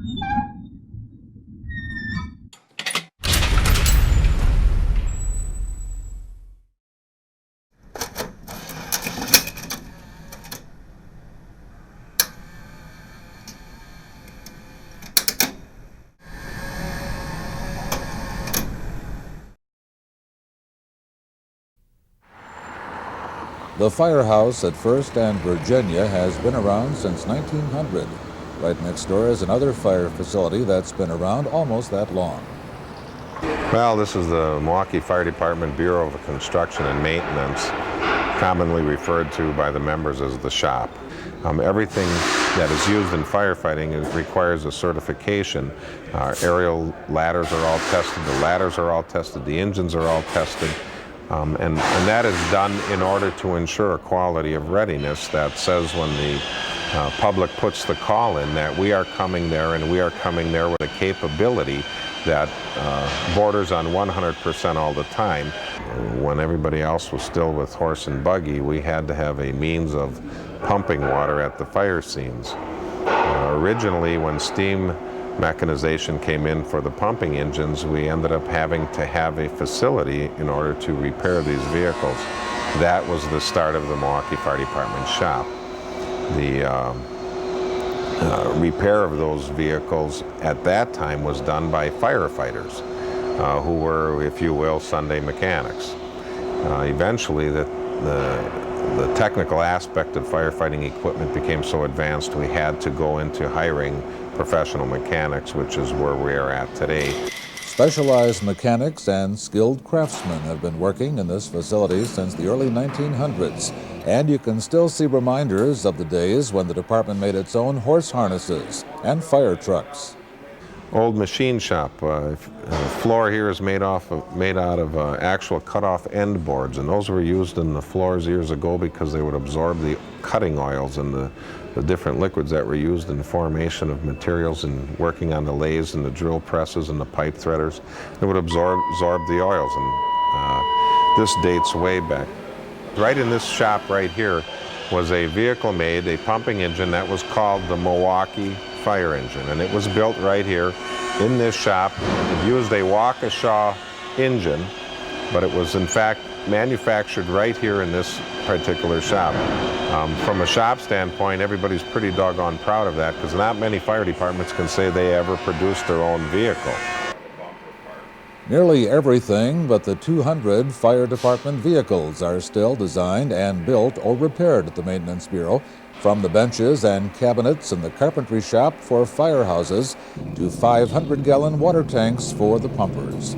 The firehouse at First and Virginia has been around since 1900. Right next door is another fire facility that's been around almost that long. Well, this is the Milwaukee Fire Department Bureau of Construction and Maintenance, commonly referred to by the members as the shop. Everything that is used in firefighting requires a certification. Aerial ladders are all tested, the ladders are all tested, the engines are all tested. And that is done in order to ensure a quality of readiness that says when the public puts the call in that we are coming there, and we are coming there with a capability that borders on 100% all the time. When everybody else was still with horse and buggy, we had to have a means of pumping water at the fire scenes. Originally, when steam mechanization came in for the pumping engines, we ended up having to have a facility in order to repair these vehicles. That was the start of the Milwaukee Fire Department shop. The repair of those vehicles at that time was done by firefighters who were, if you will, Sunday mechanics. Eventually, the technical aspect of firefighting equipment became so advanced we had to go into hiring professional mechanics, which is where we are at today. Specialized mechanics and skilled craftsmen have been working in this facility since the early 1900s, and you can still see reminders of the days when the department made its own horse harnesses and fire trucks. Old machine shop. The floor here is made out of actual cut-off end boards, and those were used in the floors years ago because they would absorb the cutting oils and the different liquids that were used in the formation of materials and working on the lathes and the drill presses and the pipe threaders. It would absorb the oils, and this dates way back. Right in this shop right here was a vehicle made, a pumping engine that was called the Milwaukee fire engine, and it was built right here in this shop. It used a Waukesha engine, but it was in fact manufactured right here in this particular shop. From a shop standpoint, everybody's pretty doggone proud of that, because not many fire departments can say they ever produced their own vehicle. Nearly everything but the 200 fire department vehicles are still designed and built or repaired at the Maintenance Bureau, from the benches and cabinets in the carpentry shop for firehouses to 500-gallon water tanks for the pumpers.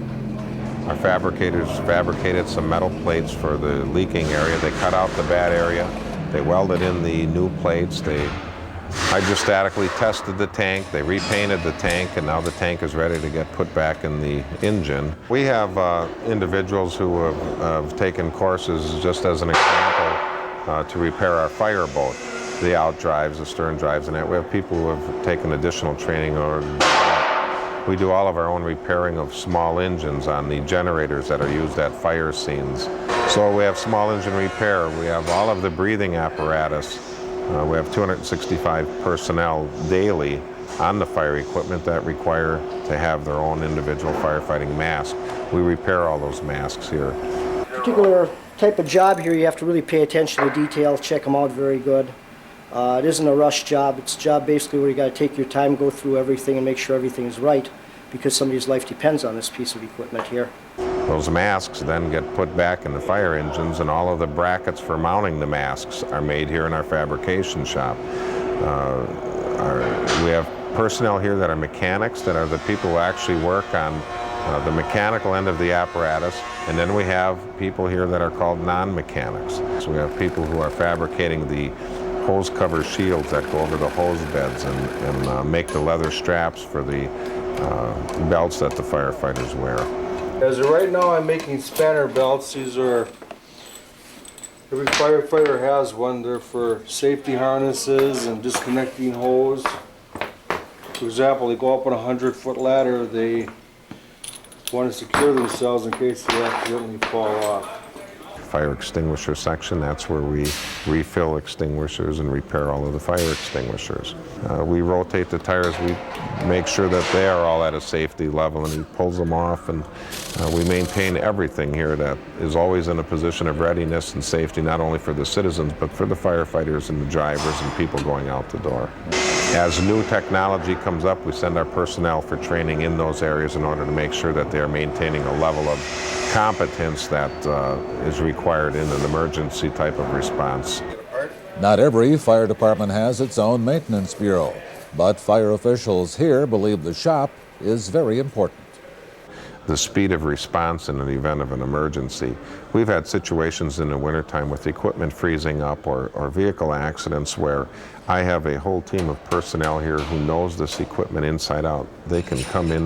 Our fabricators fabricated some metal plates for the leaking area. They cut out the bad area. They welded in the new plates. They hydrostatically tested the tank. They repainted the tank, and now the tank is ready to get put back in the engine. We have individuals who have taken courses, just as an example, to repair our fireboat, the outdrives, the stern drives, and that. We have people who have taken additional training. We do all of our own repairing of small engines on the generators that are used at fire scenes. So we have small engine repair. We have all of the breathing apparatus. We have 265 personnel daily on the fire equipment that require to have their own individual firefighting mask. We repair all those masks here. Particular type of job here, you have to really pay attention to details, check them out very good. It isn't a rush job. It's a job basically where you got to take your time, go through everything, and make sure everything is right, because somebody's life depends on this piece of equipment here. Those masks then get put back in the fire engines, and all of the brackets for mounting the masks are made here in our fabrication shop. We have personnel here that are mechanics, that are the people who actually work on the mechanical end of the apparatus, and then we have people here that are called non-mechanics. So we have people who are fabricating the hose cover shields that go over the hose beds and make the leather straps for the belts that the firefighters wear. As of right now, I'm making spanner belts. These are, every firefighter has one. They're for safety harnesses and disconnecting hose. For example, they go up on a 100-foot ladder. They want to secure themselves in case they accidentally fall off. fire extinguisher section. That's where we refill extinguishers and repair all of the fire extinguishers. We rotate the tires. We make sure that they are all at a safety level, and he pulls them off, and we maintain everything here that is always in a position of readiness and safety, not only for the citizens, but for the firefighters and the drivers and people going out the door. As new technology comes up, we send our personnel for training in those areas in order to make sure that they are maintaining a level of competence that is required in an emergency type of response. Not every fire department has its own maintenance bureau, but fire officials here believe the shop is very important. The speed of response in an event of an emergency. We've had situations in the wintertime with equipment freezing up or vehicle accidents where I have a whole team of personnel here who knows this equipment inside out. They can come in,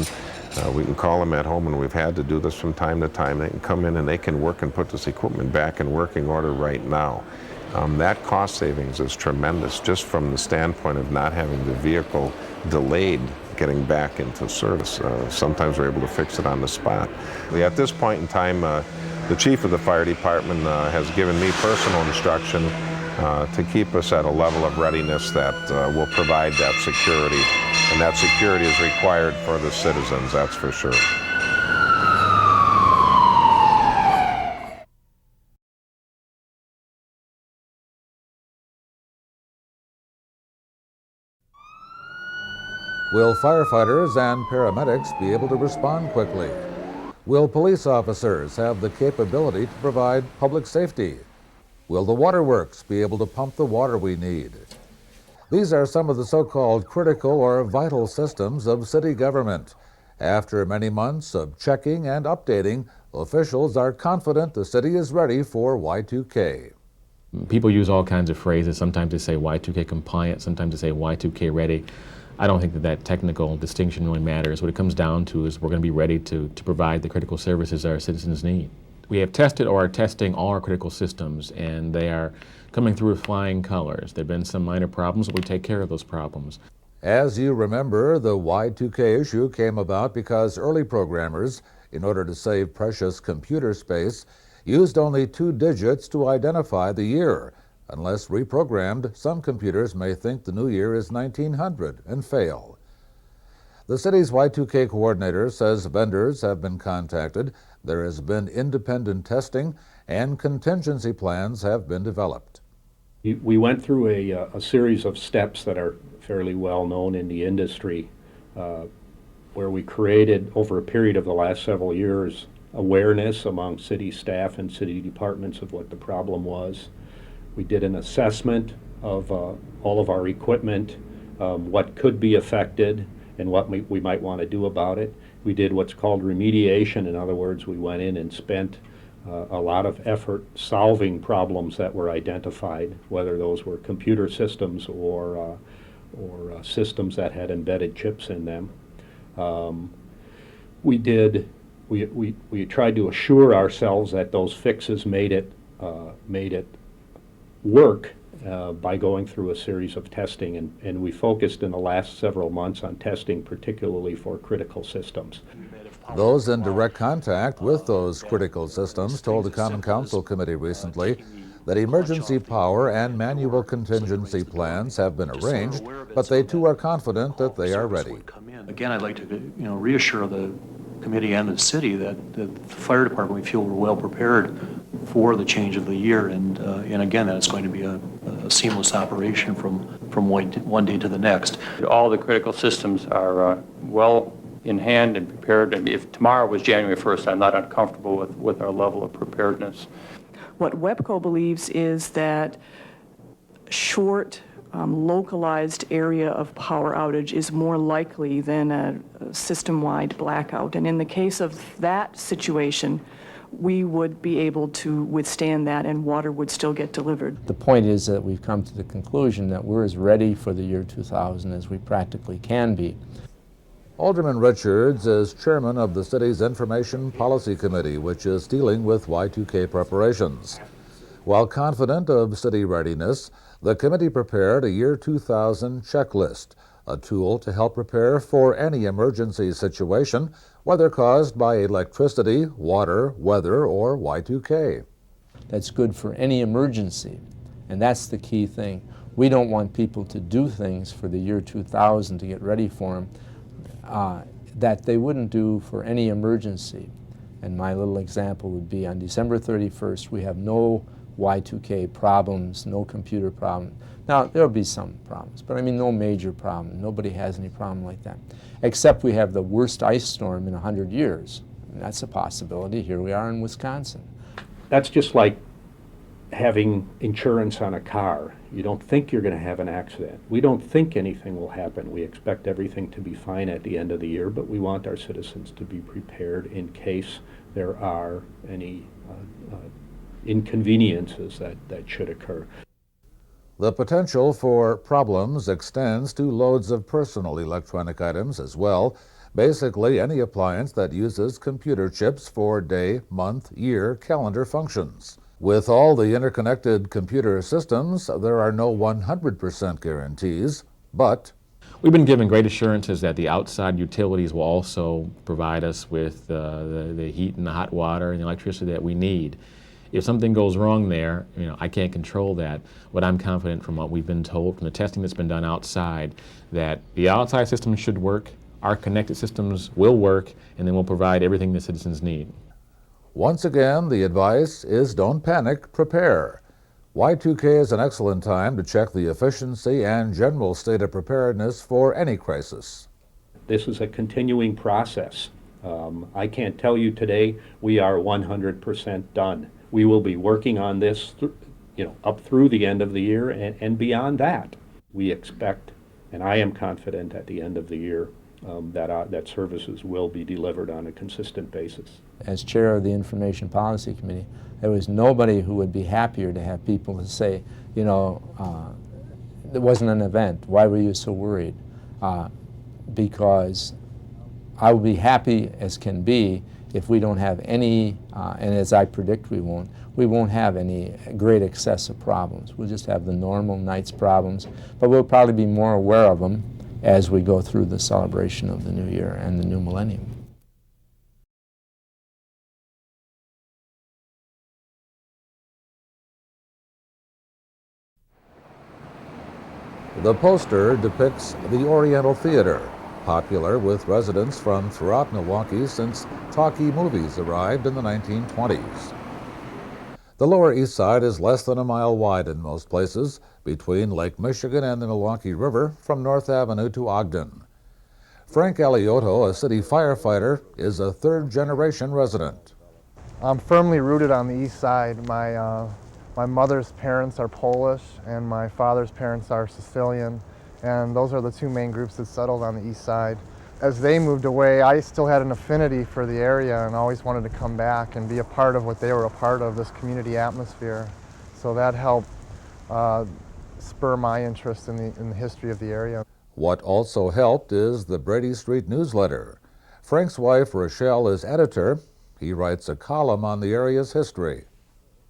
we can call them at home, and we've had to do this from time to time. They can come in and they can work and put this equipment back in working order right now. That cost savings is tremendous just from the standpoint of not having the vehicle delayed getting back into service. Sometimes we're able to fix it on the spot. At this point in time, the chief of the fire department has given me personal instruction to keep us at a level of readiness that will provide that security. And that security is required for the citizens, that's for sure. Will firefighters and paramedics be able to respond quickly? Will police officers have the capability to provide public safety? Will the waterworks be able to pump the water we need? These are some of the so-called critical or vital systems of city government. After many months of checking and updating, officials are confident the city is ready for Y2K. People use all kinds of phrases. Sometimes they say Y2K compliant, sometimes they say Y2K ready. I don't think that technical distinction really matters. What it comes down to is we're going to be ready to provide the critical services our citizens need. We have tested or are testing all our critical systems, and they are coming through with flying colors. There have been some minor problems, but we take care of those problems. As you remember, the Y2K issue came about because early programmers, in order to save precious computer space, used only 2 digits to identify the year. Unless reprogrammed, some computers may think the new year is 1900 and fail. The city's Y2K coordinator says vendors have been contacted, there has been independent testing, and contingency plans have been developed. We went through a series of steps that are fairly well known in the industry, where we created, over a period of the last several years, awareness among city staff and city departments of what the problem was. We did an assessment of all of our equipment, what could be affected and what we might want to do about it. We did what's called remediation. In other words, we went in and spent a lot of effort solving problems that were identified, whether those were computer systems or systems that had embedded chips in them. We tried to assure ourselves that those fixes made it work by going through a series of testing, and we focused in the last several months on testing particularly for critical systems. Those in direct contact with those critical systems told the Common Council Committee recently that emergency power and manual contingency plans have been arranged, but they too are confident that they are ready. Again, I'd like to reassure the committee and the city that the fire department, we feel we're well prepared for the change of the year, and again, that it's going to be a seamless operation from one day to the next. All the critical systems are well in hand and prepared. And if tomorrow was January 1st, I'm not uncomfortable with our level of preparedness. What WEPCO believes is that short, localized area of power outage is more likely than a system-wide blackout. And in the case of that situation, we would be able to withstand that and water would still get delivered. The point is that we've come to the conclusion that we're as ready for the year 2000 as we practically can be. Alderman Richards is chairman of the city's Information Policy Committee, which is dealing with Y2K preparations. While confident of city readiness, the committee prepared a year 2000 checklist, a tool to help prepare for any emergency situation, whether caused by electricity, water, weather, or Y2K. that's good for any emergency. And that's the key thing. We don't want people to do things for the year 2000 to get ready for them that they wouldn't do for any emergency. And my little example would be on December 31st, we have no Y2K problems, no computer problems. Now, there'll be some problems, but I mean no major problem. Nobody has any problem like that. Except we have the worst ice storm in 100 years. And that's a possibility. Here we are in Wisconsin. That's just like having insurance on a car. You don't think you're going to have an accident. We don't think anything will happen. We expect everything to be fine at the end of the year, but we want our citizens to be prepared in case there are any inconveniences that should occur. The potential for problems extends to loads of personal electronic items as well. Basically, any appliance that uses computer chips for day, month, year, calendar functions. With all the interconnected computer systems, there are no 100% guarantees, but we've been given great assurances that the outside utilities will also provide us with the heat and the hot water and the electricity that we need. If something goes wrong there, I can't control that, but I'm confident from what we've been told, from the testing that's been done outside, that the outside systems should work, our connected systems will work, and then we'll provide everything the citizens need. Once again, the advice is don't panic, prepare. Y2K is an excellent time to check the efficiency and general state of preparedness for any crisis. This is a continuing process. I can't tell you today we are 100% done. We will be working on this up through the end of the year and beyond that. We expect, and I am confident at the end of the year, that services will be delivered on a consistent basis. As chair of the Information Policy Committee, there was nobody who would be happier to have people say, there wasn't an event. Why were you so worried? Because I will be happy as can be if we don't have any, and as I predict we won't have any great excessive problems. We'll just have the normal night's problems, but we'll probably be more aware of them as we go through the celebration of the new year and the new millennium. The poster depicts the Oriental Theater, popular with residents from throughout Milwaukee since talkie movies arrived in the 1920s. The Lower East Side is less than a mile wide in most places, between Lake Michigan and the Milwaukee River from North Avenue to Ogden. Frank Aliotto, a city firefighter, is a third-generation resident. I'm firmly rooted on the East Side. My mother's parents are Polish and my father's parents are Sicilian, and those are the two main groups that settled on the East Side. As they moved away, I still had an affinity for the area and always wanted to come back and be a part of what they were a part of, this community atmosphere. So that helped spur my interest in the history of the area. What also helped is the Brady Street newsletter. Frank's wife, Rochelle, is editor. He writes a column on the area's history.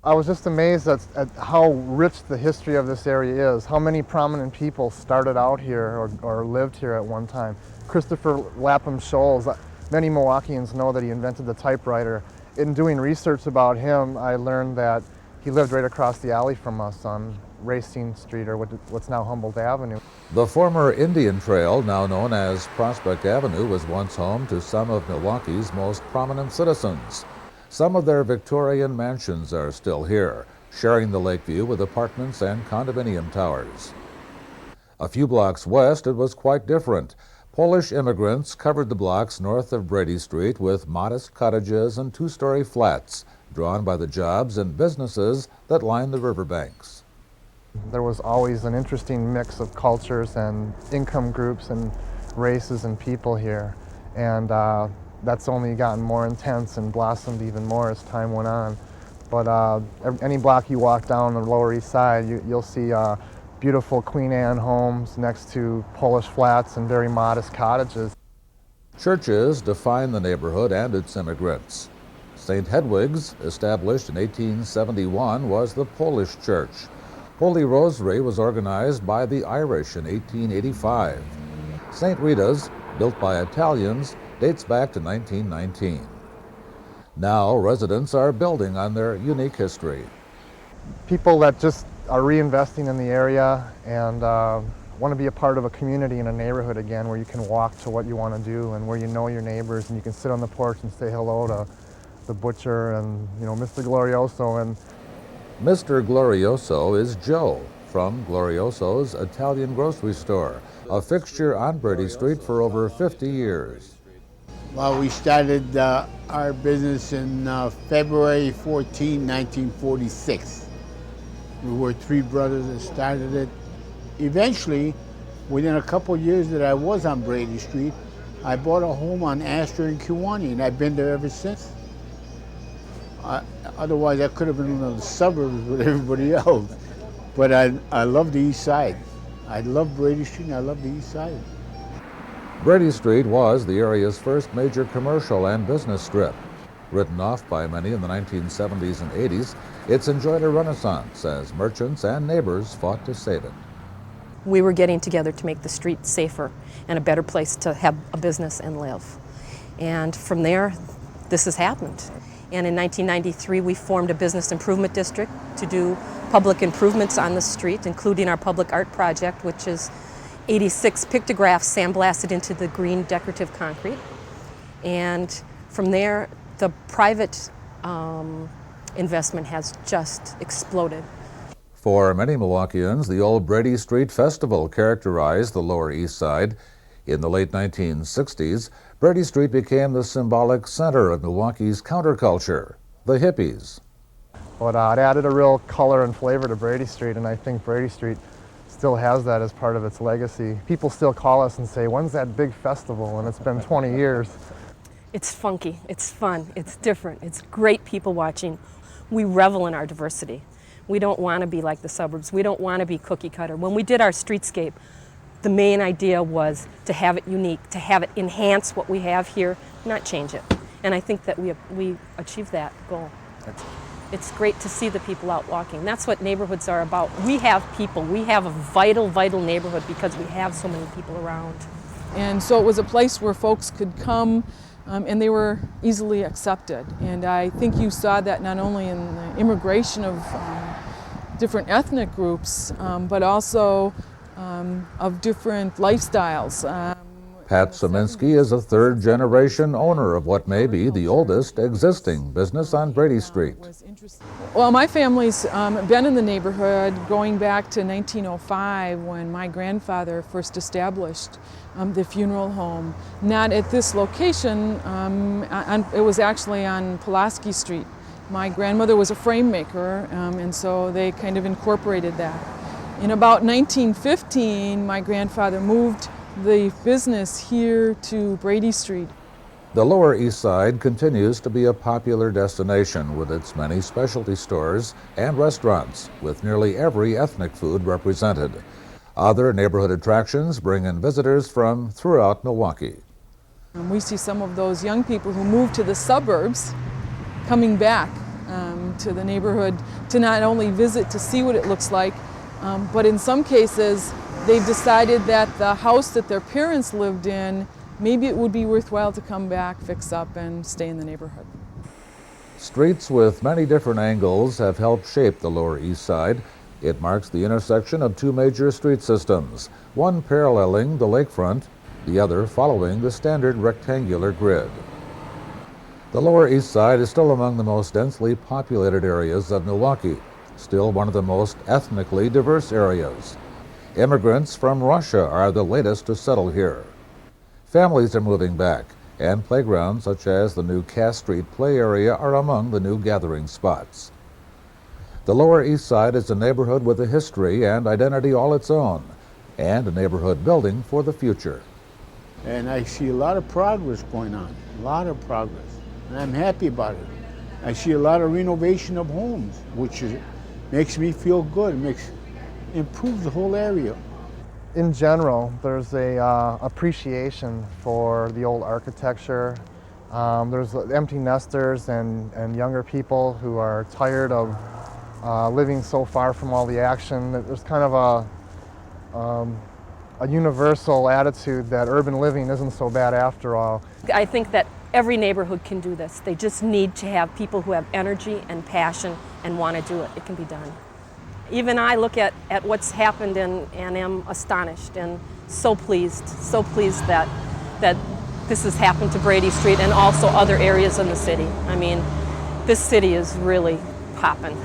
I was just amazed at how rich the history of this area is, how many prominent people started out here or lived here at one time. Christopher Lapham Scholes, many Milwaukeeans know that he invented the typewriter. In doing research about him, I learned that he lived right across the alley from us on Racine Street, or what's now Humboldt Avenue. The former Indian Trail, now known as Prospect Avenue, was once home to some of Milwaukee's most prominent citizens. Some of their Victorian mansions are still here, sharing the lakeview with apartments and condominium towers. A few blocks west, it was quite different. Polish immigrants covered the blocks north of Brady Street with modest cottages and two-story flats, drawn by the jobs and businesses that line the riverbanks. There was always an interesting mix of cultures and income groups and races and people here, and that's only gotten more intense and blossomed even more as time went on. But any block you walk down the Lower East Side, you'll see beautiful Queen Anne homes next to Polish flats and very modest cottages. Churches define the neighborhood and its immigrants. St. Hedwig's, established in 1871, was the Polish church. Holy Rosary was organized by the Irish in 1885. St. Rita's, built by Italians, dates back to 1919. Now residents are building on their unique history. people that just are reinvesting in the area and want to be a part of a community and a neighborhood again, where you can walk to what you want to do and where you know your neighbors and you can sit on the porch and say hello to the butcher and, you know, Mr. Glorioso. And Mr. Glorioso is Joe from Glorioso's Italian grocery store, a fixture on Brady Street for over 50 years. Well, we started our business in February 14, 1946. We were three brothers that started it. Eventually, within a couple of years that I was on Brady Street, I bought a home on Astor and Kewanee, and I've been there ever since. Otherwise, I could have been in the suburbs with everybody else. But I love the East Side. I love Brady Street, and I love the East Side. Brady Street was the area's first major commercial and business strip. Written off by many in the 1970s and 80s, it's enjoyed a renaissance as merchants and neighbors fought to save it. We were getting together to make the street safer and a better place to have a business and live. And from there, this has happened. And in 1993, we formed a business improvement district to do public improvements on the street, including our public art project, which is 86 pictographs sandblasted into the green decorative concrete. And from there, the private investment has just exploded. For many Milwaukeeans, the old Brady Street Festival characterized the Lower East Side. In the late 1960s, Brady Street became the symbolic center of Milwaukee's counterculture, the hippies. But it added a real color and flavor to Brady Street, and I think Brady Street still has that as part of its legacy. People still call us and say, when's that big festival? And it's been 20 years. It's funky, it's fun, it's different, it's great people watching. We revel in our diversity. We don't want to be like the suburbs. We don't want to be cookie cutter. When we did our streetscape, the main idea was to have it unique, to have it enhance what we have here, not change it. And I think that we achieved that goal. It's great to see the people out walking. That's what neighborhoods are about. We have people. We have a vital, vital neighborhood because we have so many people around. And so it was a place where folks could come and they were easily accepted. And I think you saw that not only in the immigration of different ethnic groups, but also of different lifestyles. Pat Szyminski is a third-generation owner of what may be the oldest existing business on Brady Street. Well, my family's been in the neighborhood going back to 1905 when my grandfather first established the funeral home. Not at this location, it was actually on Pulaski Street. My grandmother was a frame maker, and so they kind of incorporated that. In about 1915, my grandfather moved the business here to Brady Street. The Lower East Side continues to be a popular destination with its many specialty stores and restaurants, with nearly every ethnic food represented. Other neighborhood attractions bring in visitors from throughout Milwaukee. We see some of those young people who moved to the suburbs coming back to the neighborhood to not only visit to see what it looks like, but in some cases they've decided that the house that their parents lived in, maybe it would be worthwhile to come back, fix up, and stay in the neighborhood. Streets with many different angles have helped shape the Lower East Side. It marks the intersection of two major street systems, one paralleling the lakefront, the other following the standard rectangular grid. The Lower East Side is still among the most densely populated areas of Milwaukee, still one of the most ethnically diverse areas. Immigrants from Russia are the latest to settle here. Families are moving back, and playgrounds such as the new Cass Street play area are among the new gathering spots. The Lower East Side is a neighborhood with a history and identity all its own, and a neighborhood building for the future. And I see a lot of progress going on, a lot of progress, and I'm happy about it. I see a lot of renovation of homes, which makes me feel good, improves the whole area. In general, there's a appreciation for the old architecture. There's empty nesters and younger people who are tired of living so far from all the action. There's kind of a universal attitude that urban living isn't so bad after all. I think that every neighborhood can do this. They just need to have people who have energy and passion and want to do it. It can be done. Even I look at what's happened and am astonished and so pleased that this has happened to Brady Street and also other areas in the city. I mean, this city is really popping.